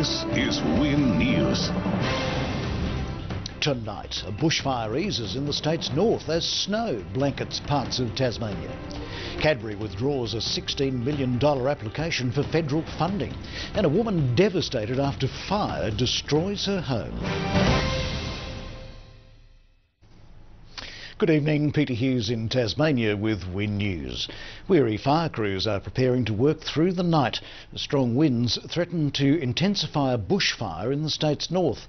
This is Win News. Tonight, a bushfire eases in the state's north as snow blankets parts of Tasmania. Cadbury withdraws a $16 million application for federal funding, and a woman devastated after fire destroys her home. Good evening, Peter Hughes in Tasmania with Win News. Weary fire crews are preparing to work through the night. Strong winds threaten to intensify a bushfire in the state's north.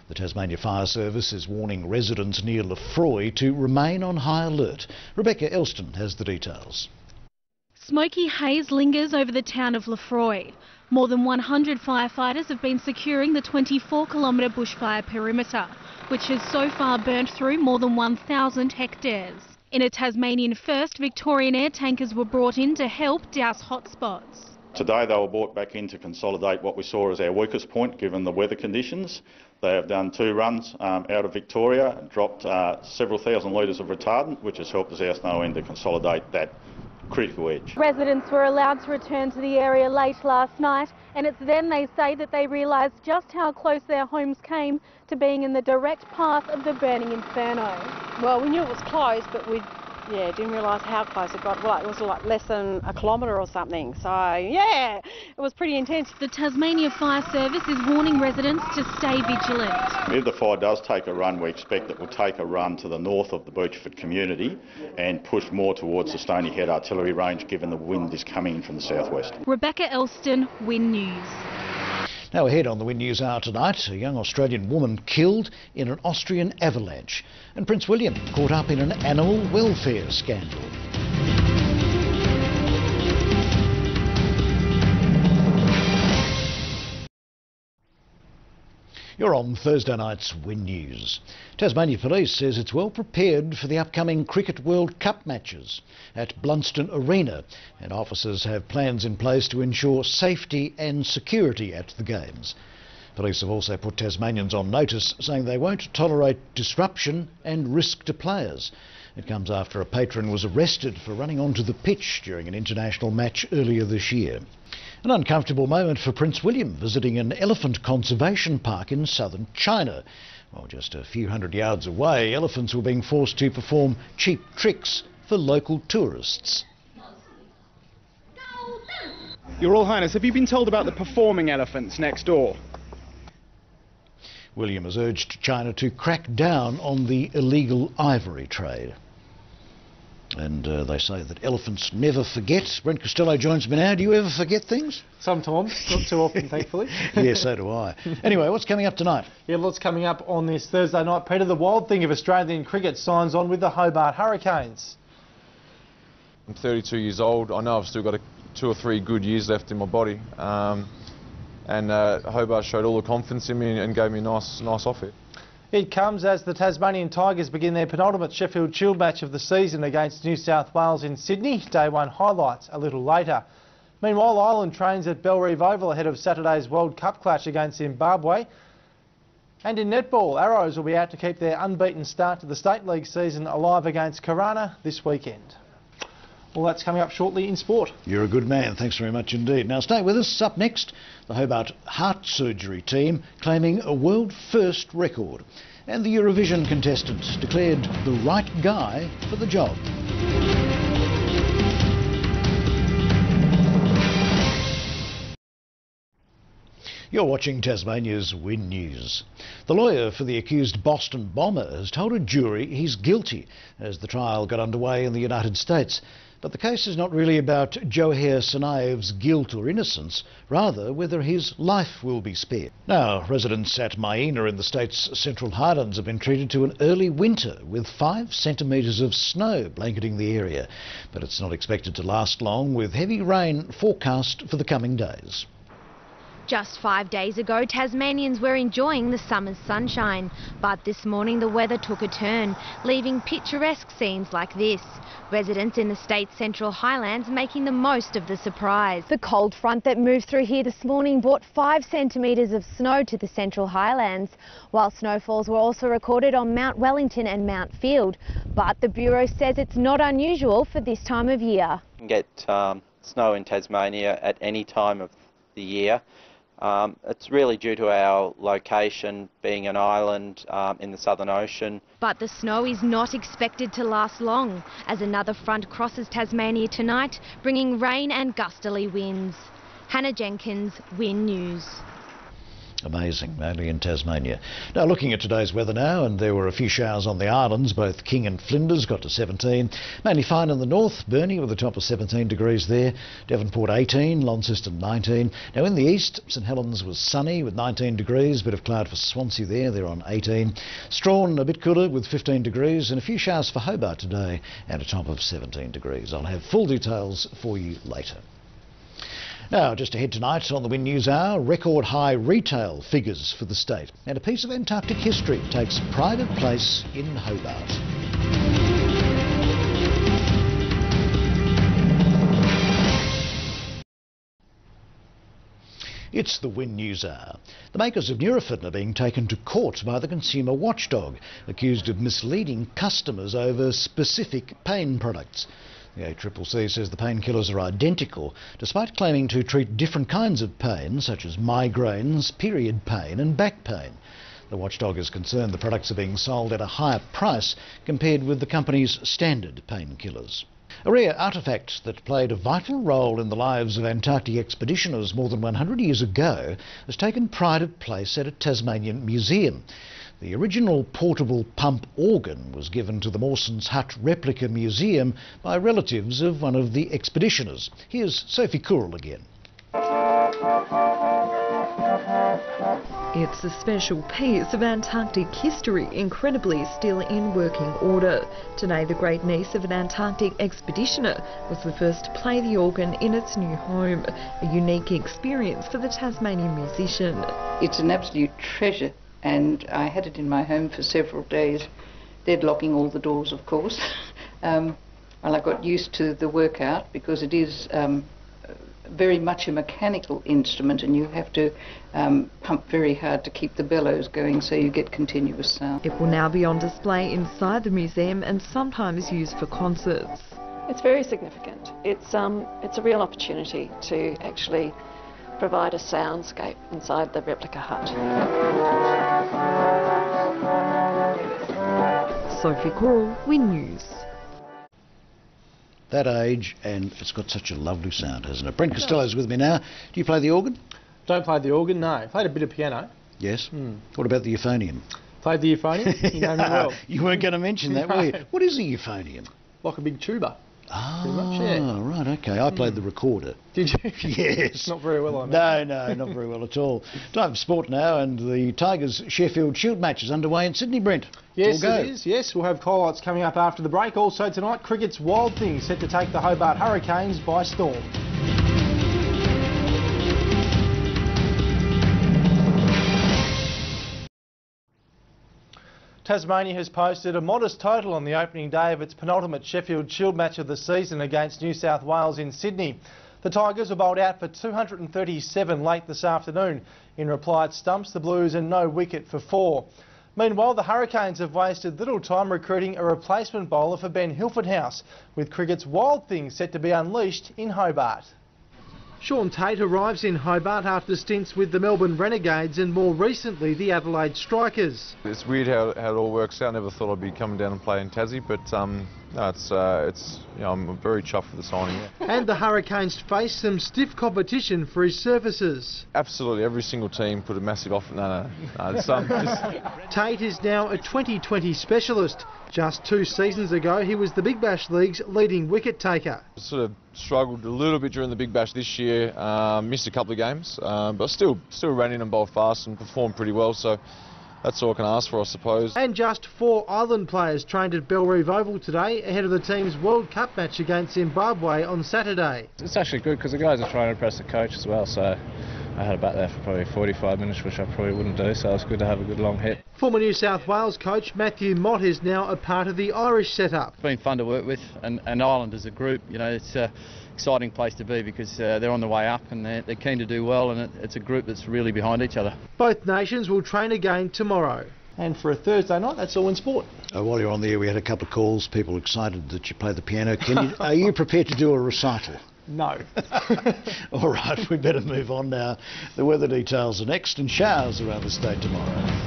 The Tasmania Fire Service is warning residents near Lefroy to remain on high alert. Rebecca Elston has the details. Smoky haze lingers over the town of Lefroy. More than 100 firefighters have been securing the 24-kilometre bushfire perimeter, which has so far burnt through more than 1,000 hectares. In a Tasmanian first, Victorian air tankers were brought in to help douse hotspots. Today they were brought back in to consolidate what we saw as our weakest point given the weather conditions. They have done 2 runs out of Victoria, dropped several thousand litres of retardant, which has helped us our snow end to consolidate that critical edge. Residents were allowed to return to the area late last night, and it's then they say that they realised just how close their homes came to being in the direct path of the burning inferno. Well, we knew it was close, but we didn't realise how close it got. Well, it was like less than a kilometre or something. So, yeah, it was pretty intense. The Tasmania Fire Service is warning residents to stay vigilant. If the fire does take a run, we expect it will take a run to the north of the Beachford community and push more towards the Stony Head artillery range, given the wind is coming in from the southwest. Rebecca Elston, Win News. Now ahead on the Win News Hour tonight, a young Australian woman killed in an Austrian avalanche, and Prince William caught up in an animal welfare scandal. You're on Thursday night's Win News. Tasmania Police says it's well prepared for the upcoming Cricket World Cup matches at Blunston Arena, and officers have plans in place to ensure safety and security at the games. Police have also put Tasmanians on notice, saying they won't tolerate disruption and risk to players. It comes after a patron was arrested for running onto the pitch during an international match earlier this year. An uncomfortable moment for Prince William visiting an elephant conservation park in southern China. Well, just a few hundred yards away, elephants were being forced to perform cheap tricks for local tourists. Your Royal Highness, have you been told about the performing elephants next door? William has urged China to crack down on the illegal ivory trade. And they say that elephants never forget. Brent Costelloe joins me now. Do you ever forget things? Sometimes, not too often, thankfully. Yeah, so do I. Anyway, what's coming up tonight? Yeah, lots coming up on this Thursday night. Peter, the wild thing of Australian cricket signs on with the Hobart Hurricanes. I'm 32 years old. I know I've still got 2 or 3 good years left in my body. And Hobart showed all the confidence in me and gave me a nice offer. It comes as the Tasmanian Tigers begin their penultimate Sheffield Shield match of the season against New South Wales in Sydney. Day 1 highlights a little later. Meanwhile, Ireland trains at Bellerive Oval ahead of Saturday's World Cup clash against Zimbabwe. And in netball, Arrows will be out to keep their unbeaten start to the State League season alive against Karana this weekend. Well, that's coming up shortly in sport. You're a good man. Thanks very much indeed. Now, stay with us. Up next, the Hobart heart surgery team claiming a world first record. And the Eurovision contestant declared the right guy for the job. You're watching Tasmania's Win News. The lawyer for the accused Boston bomber has told a jury he's guilty as the trial got underway in the United States. But the case is not really about Johar Tsarnaev's guilt or innocence, rather whether his life will be spared. Now, residents at Maina in the state's Central Highlands have been treated to an early winter with 5 centimetres of snow blanketing the area. But it's not expected to last long, with heavy rain forecast for the coming days. Just 5 days ago, Tasmanians were enjoying the summer's sunshine, but this morning the weather took a turn, leaving picturesque scenes like this. Residents in the state's Central Highlands making the most of the surprise. The cold front that moved through here this morning brought 5 centimetres of snow to the Central Highlands, while snowfalls were also recorded on Mount Wellington and Mount Field. But the Bureau says it's not unusual for this time of year. You can get snow in Tasmania at any time of the year. It's really due to our location being an island in the Southern Ocean. But the snow is not expected to last long, as another front crosses Tasmania tonight, bringing rain and gusterly winds. Hannah Jenkins, Win News. Amazing, only in Tasmania. Now looking at today's weather now, and there were a few showers on the islands. Both King and Flinders got to 17. Mainly fine in the north, Burnie with a top of 17 degrees there. Devonport 18, Launceston 19. Now in the east, St Helens was sunny with 19 degrees, bit of cloud for Swansea there, they're on 18. Strawn a bit cooler with 15 degrees, and a few showers for Hobart today and a top of 17 degrees. I'll have full details for you later. Now, just ahead tonight on the Win News Hour, record high retail figures for the state. And a piece of Antarctic history takes pride of place in Hobart. It's the Win News Hour. The makers of Nurofen are being taken to court by the consumer watchdog, accused of misleading customers over specific pain products. The ACCC says the painkillers are identical, despite claiming to treat different kinds of pain, such as migraines, period pain and back pain. The watchdog is concerned the products are being sold at a higher price compared with the company's standard painkillers. A rare artefact that played a vital role in the lives of Antarctic expeditioners more than 100 years ago has taken pride of place at a Tasmanian museum. The original portable pump organ was given to the Mawson's Hut replica museum by relatives of one of the expeditioners. Here's Sophie Coorl again. It's a special piece of Antarctic history, incredibly still in working order. Today, the great niece of an Antarctic expeditioner was the first to play the organ in its new home, a unique experience for the Tasmanian musician. It's an absolute treasure, and I had it in my home for several days, deadlocking all the doors, of course. Well, I got used to the workout because it is very much a mechanical instrument, and you have to pump very hard to keep the bellows going so you get continuous sound. It will now be on display inside the museum and sometimes used for concerts. It's very significant. It's a real opportunity to actually provide a soundscape inside the replica hut. Sophie Coorl, Win News. That age, and it's got such a lovely sound, hasn't it? Brent Costelloe's with me now. Do you play the organ? Don't play the organ, no. Played a bit of piano. Yes. What about the euphonium? Played the euphonium? You know me well. You weren't going to mention that, were you? What is a euphonium? Like a big tuba. Oh, right, okay. I played the recorder. Did you? Yes. Not very well, I mean. No, not very well at all. Time for sport now, and the Tigers Sheffield Shield match is underway in Sydney, Brent. Yes, it is. Yes, we'll have highlights coming up after the break. Also tonight, cricket's Wild Things set to take the Hobart Hurricanes by storm. Tasmania has posted a modest total on the opening day of its penultimate Sheffield Shield match of the season against New South Wales in Sydney. The Tigers were bowled out for 237 late this afternoon. In reply, it stumps the Blues and no wicket for 4. Meanwhile, the Hurricanes have wasted little time recruiting a replacement bowler for Ben Hilfenhaus, with cricket's Wild Things set to be unleashed in Hobart. Sean Tate arrives in Hobart after stints with the Melbourne Renegades and more recently the Adelaide Strikers. It's weird how it all works out. I never thought I'd be coming down and playing Tassie, but no, it's you know, I'm very chuffed for the signing. Yeah. And the Hurricanes face some stiff competition for his services. Absolutely, every single team put a massive offer. No, it's, Tate is now a 2020 specialist. Just 2 seasons ago, he was the Big Bash League's leading wicket taker. Sort of struggled a little bit during the Big Bash this year, missed a couple of games, but still ran in and bowled fast and performed pretty well, so that's all I can ask for, I suppose. And just 4 Island players trained at Bellerive Oval today ahead of the team's World Cup match against Zimbabwe on Saturday. It's actually good because the guys are trying to impress the coach as well, so I had a bat there for probably 45 minutes, which I probably wouldn't do, so it's good to have a good long hit. Former New South Wales coach Matthew Mott is now a part of the Irish setup. It's been fun to work with, and Ireland as a group, you know, it's an exciting place to be because they're on the way up and they're keen to do well, and it's a group that's really behind each other. Both nations will train again tomorrow. And for a Thursday night, that's all in sport. While you're on there, we had a couple of calls, people excited that you play the piano. Are you prepared to do a recital? No. All right, we better move on now. The weather details are next, and showers around the state tomorrow.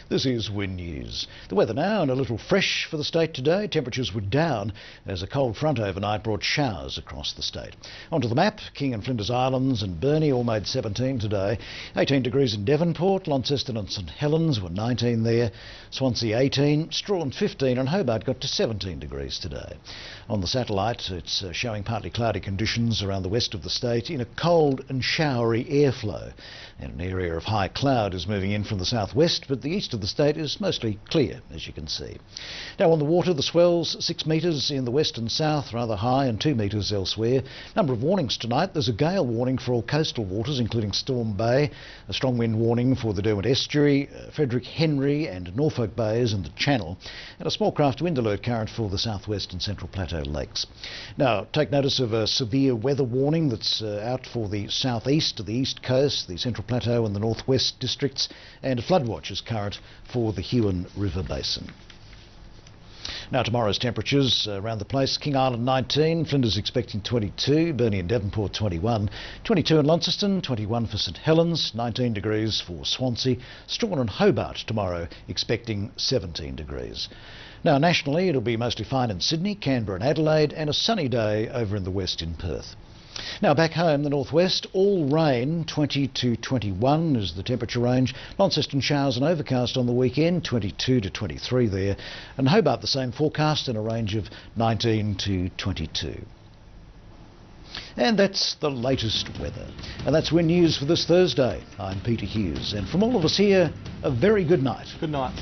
This is Wind News. The weather now, and a little fresh for the state today. Temperatures were down as a cold front overnight brought showers across the state. Onto the map, King and Flinders Islands and Burnie all made 17 today. 18 degrees in Devonport, Launceston and St Helens were 19 there. Swansea 18, Strahan 15 and Hobart got to 17 degrees today. On the satellite, it's showing partly cloudy conditions around the west of the state in a cold and showery airflow. And an area of high cloud is moving in from the southwest, but the east of the state is mostly clear, as you can see. Now on the water, the swells 6 metres in the west and south, rather high, and 2 metres elsewhere. Number of warnings tonight. There's a gale warning for all coastal waters, including Storm Bay, a strong wind warning for the Derwent Estuary, Frederick Henry and Norfolk Bays and the Channel, and a small craft wind alert current for the southwest and central plateau lakes. Now take notice of a severe weather warning that's out for the southeast, the east coast, the central plateau and the northwest districts, and a flood watch is current for the Hughes River Basin. Now tomorrow's temperatures around the place: King Island 19, Flinders expecting 22, Burnie and Devonport 21, 22 in Launceston, 21 for St Helens, 19 degrees for Swansea, Strahan and Hobart tomorrow expecting 17 degrees. Now nationally it'll be mostly fine in Sydney, Canberra and Adelaide, and a sunny day over in the west in Perth. Now back home, the northwest, all rain, 20 to 21 is the temperature range. Launceston showers and overcast on the weekend, 22 to 23 there. And Hobart the same forecast in a range of 19 to 22. And that's the latest weather. And that's Wind News for this Thursday. I'm Peter Hughes, and from all of us here, a very good night. Good night.